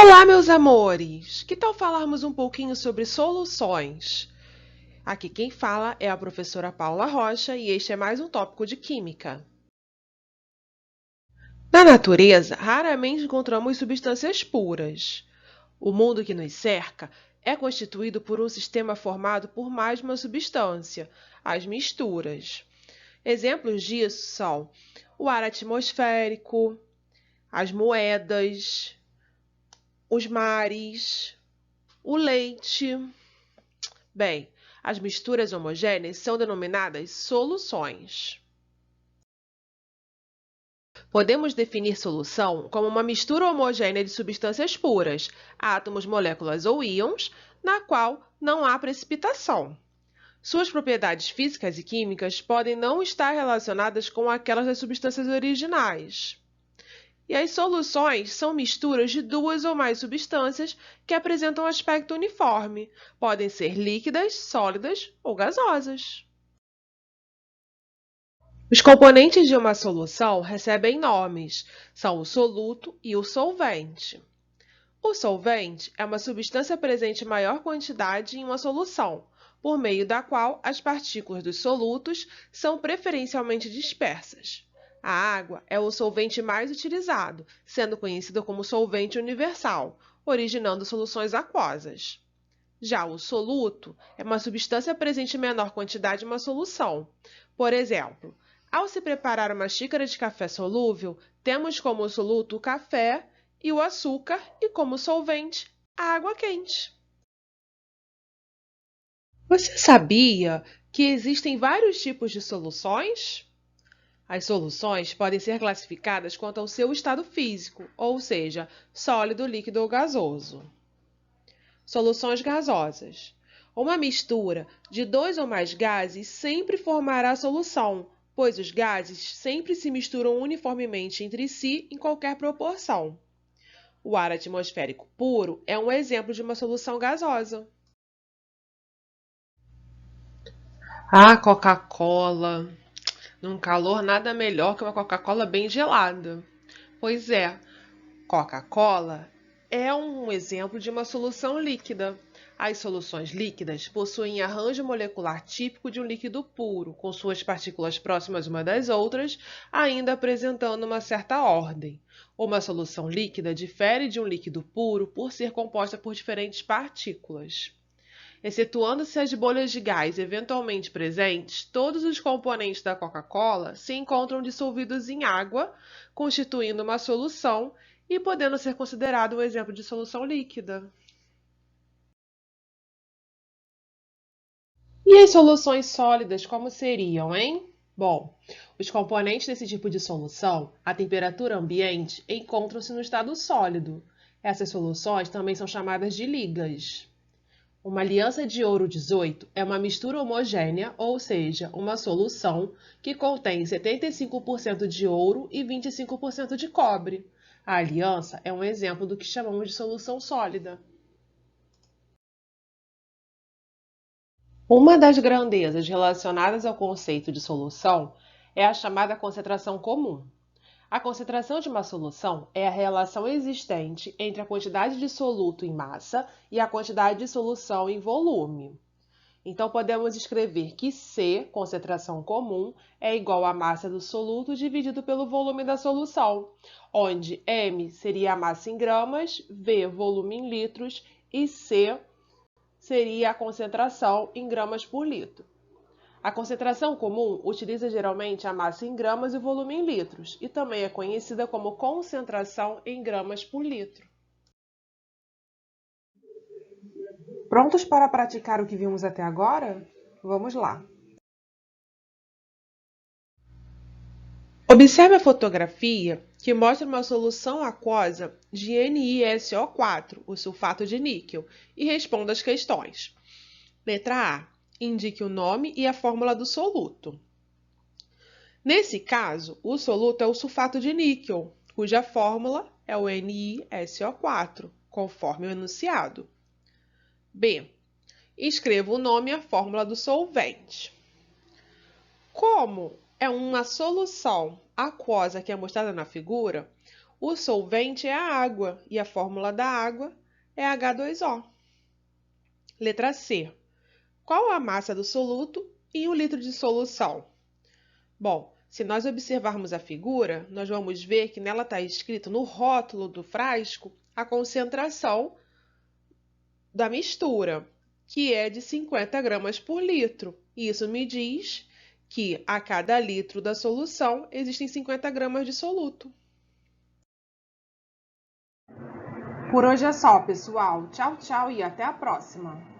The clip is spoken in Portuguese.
Olá, meus amores! Que tal falarmos um pouquinho sobre soluções? Aqui quem fala é a professora Paula Rocha e este é mais um tópico de Química. Na natureza, raramente encontramos substâncias puras. O mundo que nos cerca é constituído por um sistema formado por mais de uma substância, as misturas. Exemplos disso são o ar atmosférico, as moedas, os mares, o leite. Bem, as misturas homogêneas são denominadas soluções. Podemos definir solução como uma mistura homogênea de substâncias puras, átomos, moléculas ou íons, na qual não há precipitação. Suas propriedades físicas e químicas podem não estar relacionadas com aquelas das substâncias originais. E as soluções são misturas de duas ou mais substâncias que apresentam aspecto uniforme. Podem ser líquidas, sólidas ou gasosas. Os componentes de uma solução recebem nomes, são o soluto e o solvente. O solvente é uma substância presente em maior quantidade em uma solução, por meio da qual as partículas dos solutos são preferencialmente dispersas. A água é o solvente mais utilizado, sendo conhecido como solvente universal, originando soluções aquosas. Já o soluto é uma substância presente em menor quantidade em uma solução. Por exemplo, ao se preparar uma xícara de café solúvel, temos como soluto o café e o açúcar e como solvente a água quente. Você sabia que existem vários tipos de soluções? As soluções podem ser classificadas quanto ao seu estado físico, ou seja, sólido, líquido ou gasoso. Soluções gasosas. Uma mistura de dois ou mais gases sempre formará solução, pois os gases sempre se misturam uniformemente entre si em qualquer proporção. O ar atmosférico puro é um exemplo de uma solução gasosa. Ah, Coca-Cola! Num calor, nada melhor que uma Coca-Cola bem gelada. Pois é, Coca-Cola é um exemplo de uma solução líquida. As soluções líquidas possuem arranjo molecular típico de um líquido puro, com suas partículas próximas umas das outras, ainda apresentando uma certa ordem. Uma solução líquida difere de um líquido puro por ser composta por diferentes partículas. Excetuando-se as bolhas de gás eventualmente presentes, todos os componentes da Coca-Cola se encontram dissolvidos em água, constituindo uma solução e podendo ser considerado um exemplo de solução líquida. E as soluções sólidas como seriam, hein? Bom, os componentes desse tipo de solução, à temperatura ambiente, encontram-se no estado sólido. Essas soluções também são chamadas de ligas. Uma aliança de ouro 18 é uma mistura homogênea, ou seja, uma solução que contém 75% de ouro e 25% de cobre. A aliança é um exemplo do que chamamos de solução sólida. Uma das grandezas relacionadas ao conceito de solução é a chamada concentração comum. A concentração de uma solução é a relação existente entre a quantidade de soluto em massa e a quantidade de solução em volume. Então, podemos escrever que C, concentração comum, é igual à massa do soluto dividido pelo volume da solução, onde M seria a massa em gramas, V, volume em litros e C seria a concentração em gramas por litro. A concentração comum utiliza geralmente a massa em gramas e o volume em litros, e também é conhecida como concentração em gramas por litro. Prontos para praticar o que vimos até agora? Vamos lá! Observe a fotografia que mostra uma solução aquosa de NiSO4, o sulfato de níquel, e responda as questões. Letra A. Indique o nome e a fórmula do soluto. Nesse caso, o soluto é o sulfato de níquel, cuja fórmula é o NiSO4, conforme o enunciado. B. Escreva o nome e a fórmula do solvente. Como é uma solução aquosa que é mostrada na figura, O solvente é a água e a fórmula da água é H2O. Letra C. Qual a massa do soluto em 1 litro de solução? Bom, se nós observarmos a figura, nós vamos ver que nela está escrito no rótulo do frasco a concentração da mistura, que é de 50 gramas por litro. Isso me diz que a cada litro da solução existem 50 gramas de soluto. Por hoje é só, pessoal. Tchau, tchau e até a próxima!